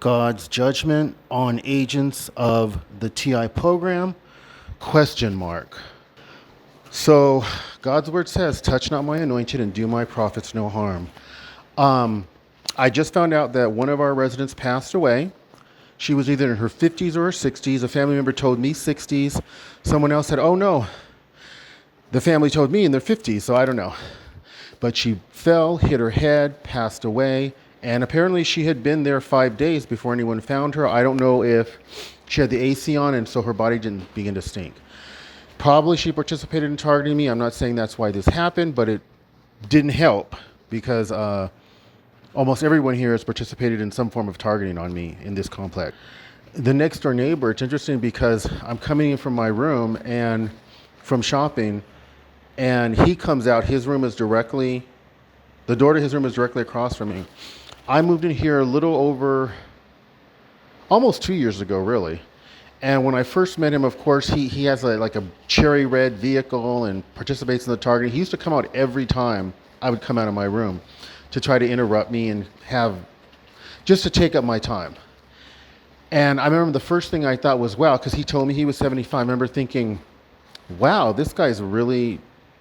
God's judgment on agents of the TI program? Question mark. So God's word says, touch not my anointed and do my prophets no harm. I just found out that one of our residents passed away. She was either in her 50s or her 60s. A family member told me 60s. Someone else said, oh no, the family told me in their 50s, so I don't know. But she fell, hit her head, passed away, and apparently she had been there 5 days before anyone found her. I don't know if she had the AC on and so her body didn't begin to stink. Probably she participated in targeting me. I'm not saying that's why this happened, but it didn't help because almost everyone here has participated in some form of targeting on me in this complex. The next door neighbor, it's interesting because I'm coming in from my room and from shopping, and he comes out. His room is directly, the door to his room is directly across from me. I moved in here a little over, almost 2 years ago, really. And when I first met him, of course, he has like a cherry red vehicle and participates in the targeting. He used to come out every time I would come out of my room to try to interrupt me and just to take up my time. And I remember the first thing I thought was, wow, because he told me he was 75. I remember thinking, wow, this guy's really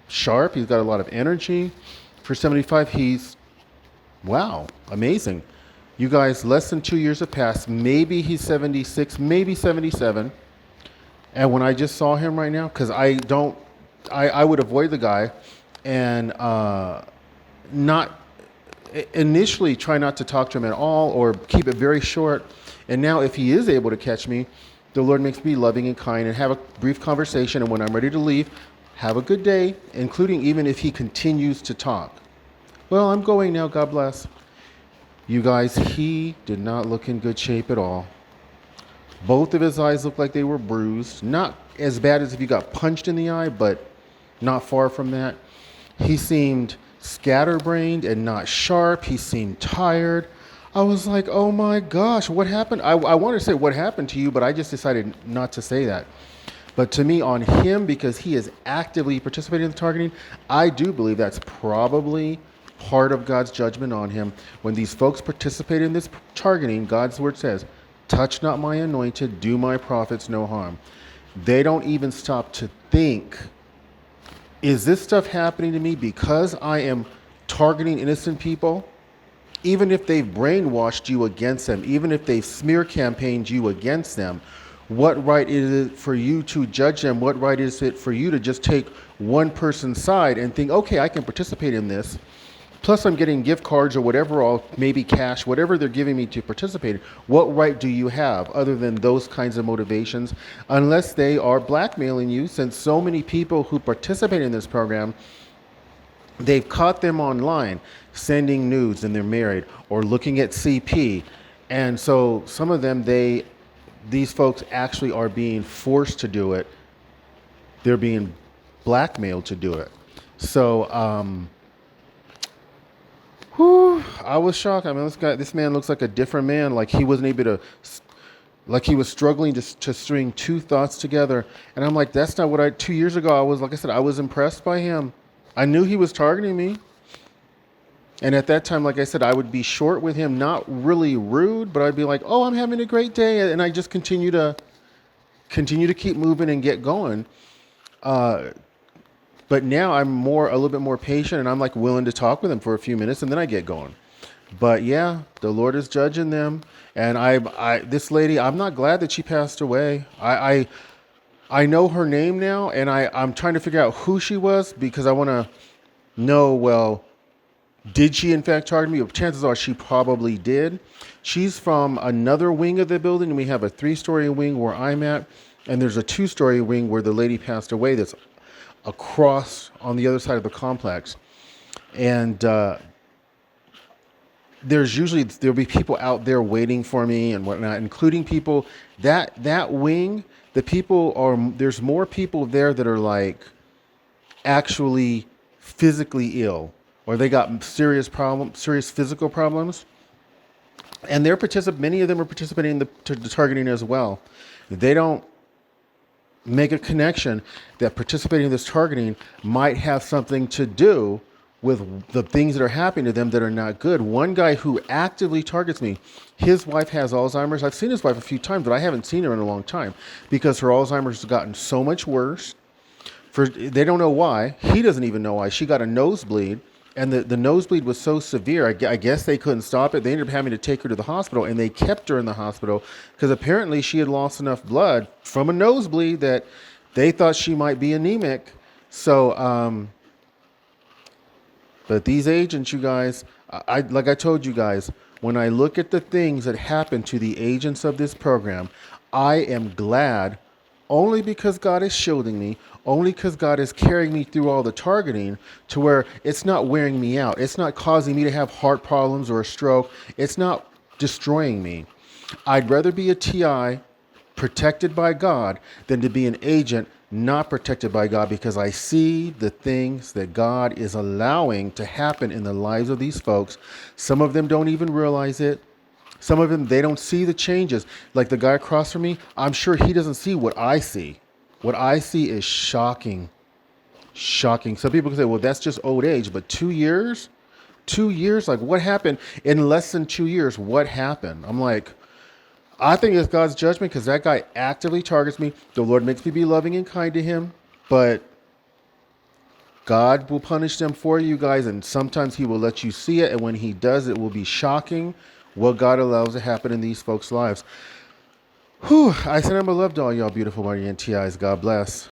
sharp. He's got a lot of energy. For 75, wow, amazing. You guys, less than 2 years have passed. Maybe he's 76, maybe 77. And when I just saw him right now, because I would avoid the guy and not initially try not to talk to him at all or keep it very short. And now if he is able to catch me, the Lord makes me loving and kind and have a brief conversation. And when I'm ready to leave, have a good day, including even if he continues to talk. Well, I'm going now. God bless. You guys, he did not look in good shape at all. Both of his eyes looked like they were bruised. Not as bad as if he got punched in the eye, but not far from that. He seemed scatterbrained and not sharp. He seemed tired. I was like, oh my gosh, what happened? I wanted to say what happened to you, but I just decided not to say that. But to me, on him, because he is actively participating in the targeting, I do believe that's probably part of God's judgment on him. When these folks participate in this targeting, God's word says, touch not my anointed, do my prophets no harm. They don't even stop to think, is this stuff happening to me because I am targeting innocent people? Even if they've brainwashed you against them, even if they've smear campaigned you against them, what right is it for you to judge them? What right is it for you to just take one person's side and think, okay, I can participate in this. Plus I'm getting gift cards or whatever, or maybe cash, whatever they're giving me to participate in. What right do you have other than those kinds of motivations? Unless they are blackmailing you, since so many people who participate in this program, they've caught them online sending nudes and they're married or looking at CP. And so some of them, these folks actually are being forced to do it. They're being blackmailed to do it. So, I was shocked. I mean, this man looks like a different man. Like he wasn't able to, like he was struggling to string two thoughts together. And I'm like, that's not what 2 years ago, like I said, I was impressed by him. I knew he was targeting me. And at that time, like I said, I would be short with him, not really rude, but I'd be like, oh, I'm having a great day. And I just continue to keep moving and get going. But now I'm a little bit more patient, and I'm like willing to talk with him for a few minutes, and then I get going. But yeah, the Lord is judging them. And this lady, I'm not glad that she passed away. I know her name now, and I'm trying to figure out who she was because I want to know, well, did she in fact target me? Chances are she probably did. She's from another wing of the building, and we have a 3-story wing where I'm at, and there's a 2-story wing where the lady passed away that's across on the other side of the complex. And there'll be people out there waiting for me and whatnot, including people that wing. There's more people there that are like actually physically ill, or they got serious physical problems. And many of them are participating in the targeting as well. They don't make a connection that participating in this targeting might have something to do with the things that are happening to them that are not good. One guy who actively targets me, his wife has Alzheimer's. I've seen his wife a few times, but I haven't seen her in a long time because her Alzheimer's has gotten so much worse. They don't know why. He doesn't even know why. She got a nosebleed, and the nosebleed was so severe. I guess they couldn't stop it. They ended up having to take her to the hospital, and they kept her in the hospital because apparently she had lost enough blood from a nosebleed that they thought she might be anemic. So, but these agents, you guys, like I told you guys, when I look at the things that happen to the agents of this program, I am glad only because God is shielding me, only because God is carrying me through all the targeting to where it's not wearing me out. It's not causing me to have heart problems or a stroke. It's not destroying me. I'd rather be a TI protected by God than to be an agent not protected by God, because I see the things that God is allowing to happen in the lives of these folks. Some of them don't even realize it. Some of them, they don't see the changes. Like the guy across from me, I'm sure he doesn't see what I see. What I see is shocking. Shocking. Some people can say, well, that's just old age, but 2 years? 2 years? Like, what happened in less than 2 years? What happened? I'm like, I think it's God's judgment because that guy actively targets me. The Lord makes me be loving and kind to him, but God will punish them for you guys, and sometimes he will let you see it, and when he does, it will be shocking what God allows to happen in these folks' lives. Whew, I send them a love to all y'all beautiful Marty and TIs. God bless.